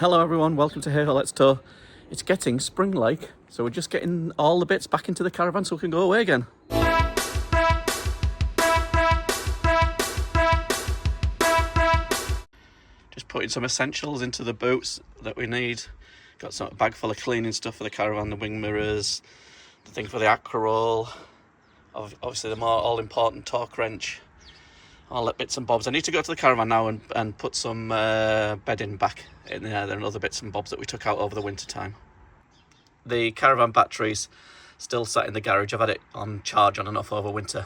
Hello everyone, welcome to Hey Ho Let's Tour. It's getting spring-like, so we're just getting all the bits back into the caravan so we can go away again. Just putting some essentials into the boots that we need. Got some bag full of cleaning stuff for the caravan, the wing mirrors, the thing for the acro roll, obviously the more all-important torque wrench, all that bits and bobs. I need to go to the caravan now and put some bedding back in there. There are other bits and bobs that we took out over the winter time. The caravan battery's still sat in the garage. I've had it on charge on and off over winter.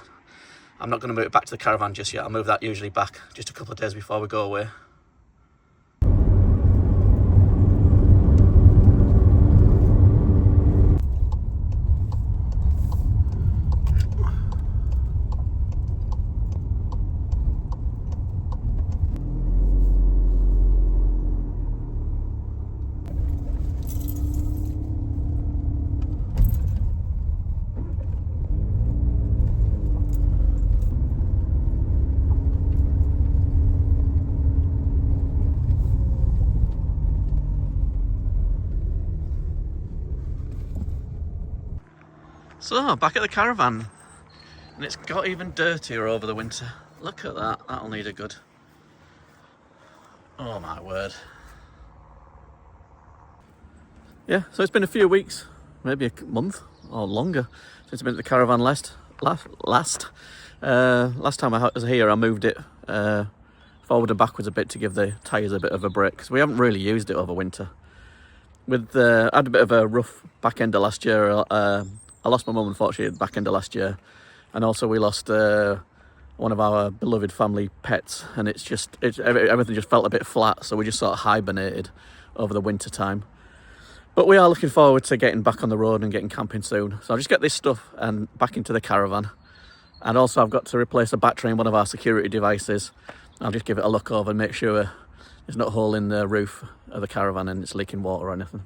I'm not going to move it back to the caravan just yet. I'll move that usually back just a couple of days before we go away. So, back at the caravan, and it's got even dirtier over the winter. Look at that, that'll need a good... Oh my word. Yeah, so it's been a few weeks, maybe a month or longer, since I've been at the caravan last time I was here. I moved it forward and backwards a bit to give the tyres a bit of a break, because we haven't really used it over winter. I had a bit of a rough back end of last year. I lost my mum, unfortunately, at the back end of last year. And also we lost one of our beloved family pets. And everything just felt a bit flat. So we just sort of hibernated over the winter time. But we are looking forward to getting back on the road and getting camping soon. So I'll just get this stuff and back into the caravan. And also I've got to replace a battery in one of our security devices. I'll just give it a look over and make sure there's not a hole in the roof of the caravan and it's leaking water or anything.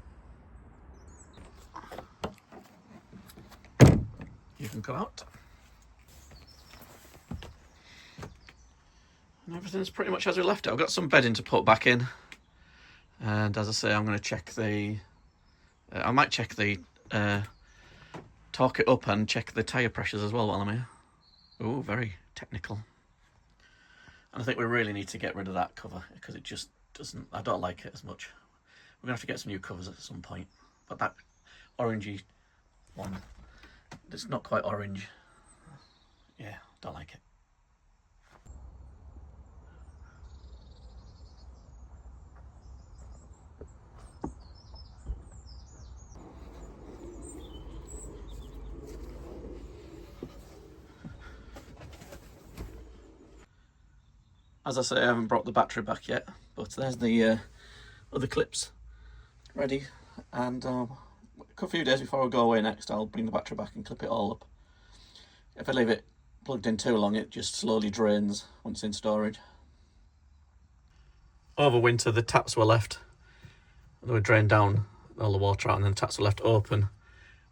You can come out. And everything's pretty much as we left it. I've got some bedding to put back in. And as I say, I'm going to check I might check torque it up and check the tyre pressures as well while I'm here. Oh, very technical. And I think we really need to get rid of that cover because it just doesn't, I don't like it as much. We're going to have to get some new covers at some point. But that orangey one, it's not quite orange. Yeah, don't like it. As I say, I haven't brought the battery back yet, but there's the other clips ready. And a few days before I go away next, I'll bring the battery back and clip it all up. If I leave it plugged in too long, it just slowly drains once in storage. Over winter, the taps were left. They were drained down, all the water out, and then the taps were left open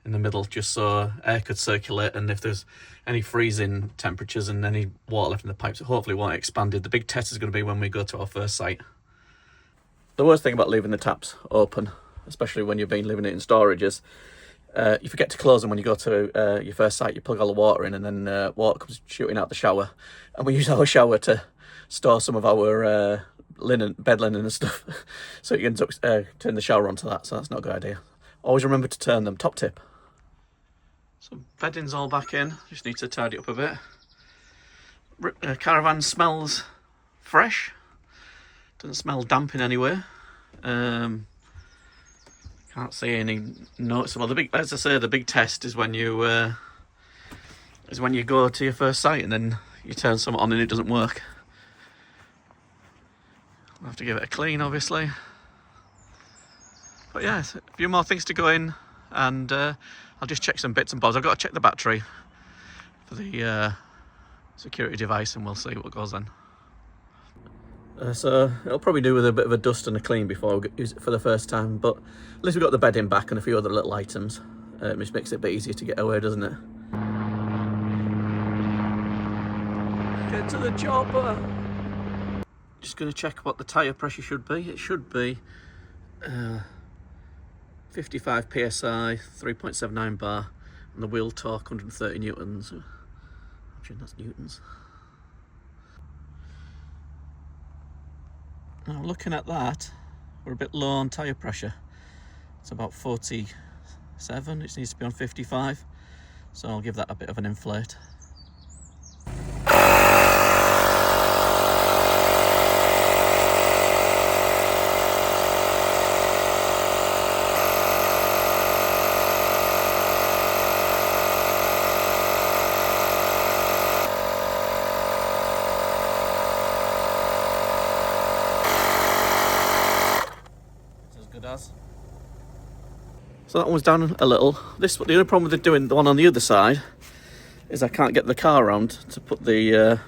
in the middle just so air could circulate, and if there's any freezing temperatures and any water left in the pipes, it hopefully won't expand. The big test is going to be when we go to our first site. The worst thing about leaving the taps open, especially when you've been leaving it in storage, is you forget to close them when you go to your first site. You plug all the water in and then water comes shooting out the shower, and we use our shower to store some of our bed linen and stuff. So you can turn the shower onto that, so that's not a good idea. Always remember to turn them. Top tip. So bedding's all back in, just need to tidy up a bit. Caravan smells fresh, doesn't smell damp in any way. Can't see any noticeable. As I say, the big test is when you go to your first site and then you turn something on and it doesn't work. I'll have to give it a clean, obviously. But yeah, a few more things to go in, and I'll just check some bits and bobs. I've got to check the battery for the security device, and we'll see what goes on. So it'll probably do with a bit of a dust and a clean before we use it for the first time, but at least we've got the bedding back and a few other little items. It just makes it a bit easier to get away, doesn't it? Get to the chopper! Just going to check what the tyre pressure should be. It should be 55 psi, 3.79 bar, and the wheel torque 130 newtons. I'm sure that's newtons. Now looking at that, we're a bit low on tyre pressure. It's about 47, it needs to be on 55, so I'll give that a bit of an inflate. So that one was down a little. The only problem with doing the one on the other side is I can't get the car around to put the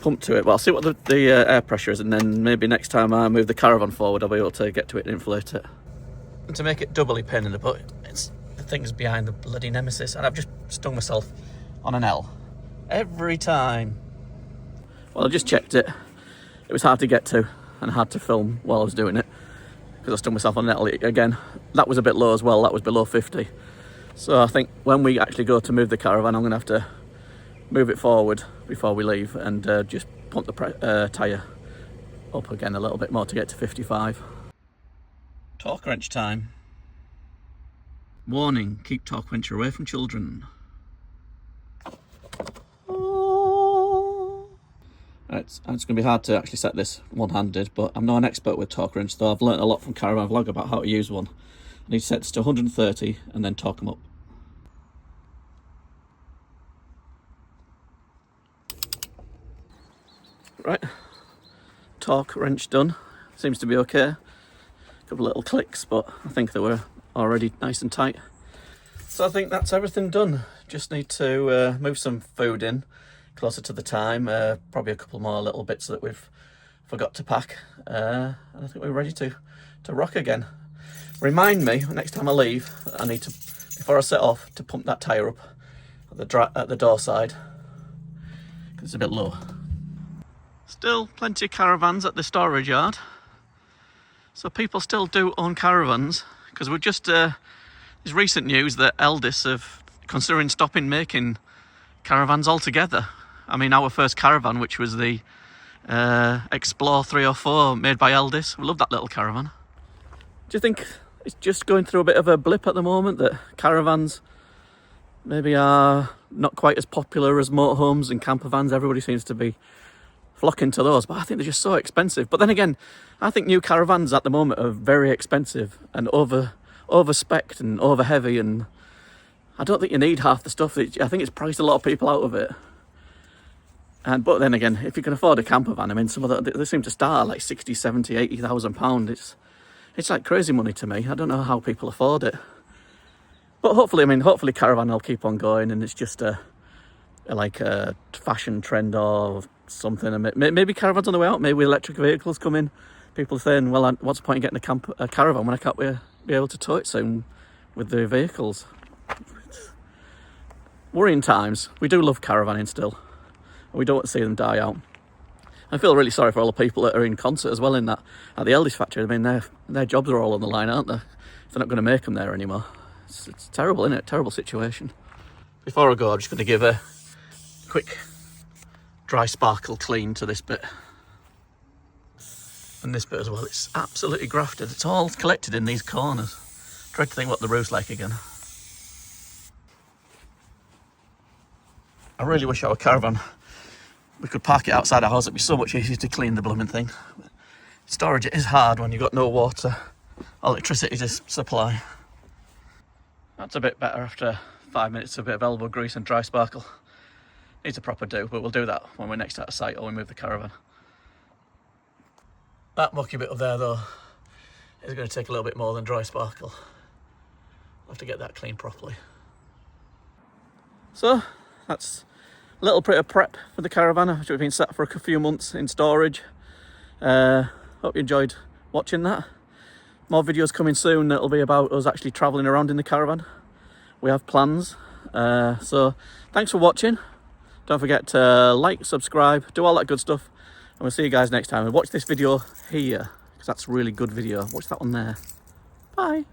pump to it. But I'll see what the air pressure is, and then maybe next time I move the caravan forward, I'll be able to get to it and inflate it. And to make it doubly pain in the butt, the thing's behind the bloody Nemesis, and I've just stung myself on an L every time. Well, I just checked it. It was hard to get to and hard to film while I was doing it, because I stung myself on an L again. That was a bit low as well, that was below 50. So I think when we actually go to move the caravan, I'm going to have to move it forward before we leave and just pump the tyre up again a little bit more to get to 55. Torque wrench time. Warning, keep torque wrench away from children. It's going to be hard to actually set this one-handed, but I'm not an expert with torque wrench, though I've learnt a lot from Caravan Vlog about how to use one. I need to set this to 130 and then torque them up. Right, torque wrench done. Seems to be okay. A couple of little clicks, but I think they were already nice and tight. So I think that's everything done. Just need to move some food in closer to the time, probably a couple more little bits that we've forgot to pack, and I think we're ready to rock again. Remind me next time I leave, I need to, before I set off, to pump that tyre up at the door side, because it's a bit low. Still plenty of caravans at the storage yard, so people still do own caravans, because we're just there's recent news that Eldis are considering stopping making caravans altogether. I mean, our first caravan, which was the Explore 304 made by Eldis, we love that little caravan. Do you think it's just going through a bit of a blip at the moment, that caravans maybe are not quite as popular as motorhomes and camper vans? Everybody seems to be flocking to those, but I think they're just so expensive. But then again, I think new caravans at the moment are very expensive and over-spec'd and over-heavy, and I don't think you need half the stuff. I think it's priced a lot of people out of it. But then again, if you can afford a camper van, I mean, some of they seem to start at like 60, 70, 80,000 pounds. It's like crazy money to me. I don't know how people afford it. But hopefully caravan will keep on going, and it's just a fashion trend or something. And maybe caravans on the way out. Maybe electric vehicles come in. People are saying, well, what's the point in getting a caravan when I can't be able to tow it soon with the vehicles? Worrying times. We do love caravanning still. We don't want to see them die out. I feel really sorry for all the people that are in concert as well at the Eldis factory. I mean, their jobs are all on the line, aren't they? If they're not going to make them there anymore. It's terrible, isn't it? Terrible situation. Before I go, I'm just going to give a quick dry sparkle clean to this bit. And this bit as well. It's absolutely grafted. It's all collected in these corners. Dread to think what the roof's like again. I really wish our caravan, we could park it outside our house. It'd be so much easier to clean the blooming thing. Storage, it is hard when you've got no water, electricity to supply. That's a bit better after 5 minutes of a bit of elbow grease and dry sparkle. Needs a proper do, but we'll do that when we're next at a site or we move the caravan. That mucky bit up there though is going to take a little bit more than dry sparkle. I'll have to get that cleaned properly. So that's a little bit of prep for the caravan, which we've been sat for a few months in storage. Hope you enjoyed watching that. More videos coming soon that'll be about us actually travelling around in the caravan. We have plans. So thanks for watching. Don't forget to like, subscribe, do all that good stuff. And we'll see you guys next time. And watch this video here, because that's really good video. Watch that one there. Bye.